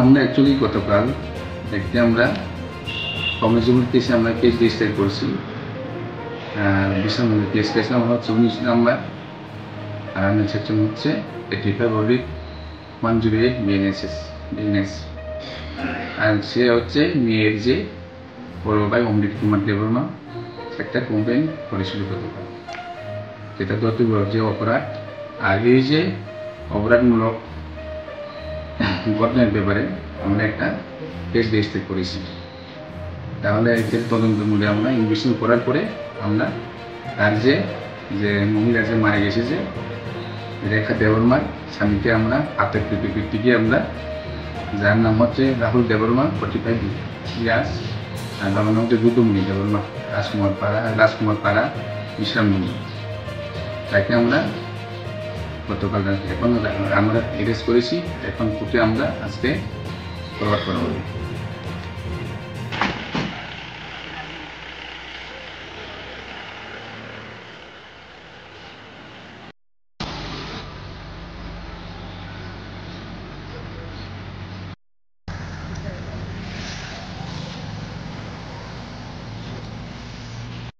আমরা অ্যাকচুয়ালি গতকাল একটি আমরা কমিউনিটি কেসে আমরা কেস রেজিস্টার করছি। বিশাল কেস নাম্বার হচ্ছে 19 নাম্বার, আর সেকশন হচ্ছে 85/108 বিএনএস। আর সে হচ্ছে মেয়ের যে বড় ভাই অমৃত কুমার দেববর্মা একটা কমপ্লেন করেছিল গতকাল, যেটা যতগুলো যে অপরাধ আর এই যে অপরাধমূলক ঘটনার ব্যাপারে আমরা একটা কেস রেজিস্টার করেছি। তাহলে এর তদন্তমূলে আমরা ইনভেস্টিগেশন করার পরে আমরা তার যে মহিলা যে মারা গেছে যে রেখা দেববর্মার স্বামীকে আমরা আটক ব্যক্তিকে আমরা, যার নাম হচ্ছে রাহুল দেববর্মা 45 ইয়ার্স, আর তার নাম হচ্ছে রুদ্রমণি দেববর্মা, রাজকুমার পাড়া বিশ্রামভূমি, তাকে আমরা গতকাল এখন আমরা অ্যারেস্ট করেছি। এখন কোর্টে আমরা আজকে ফরওয়ার্ড করা হবে।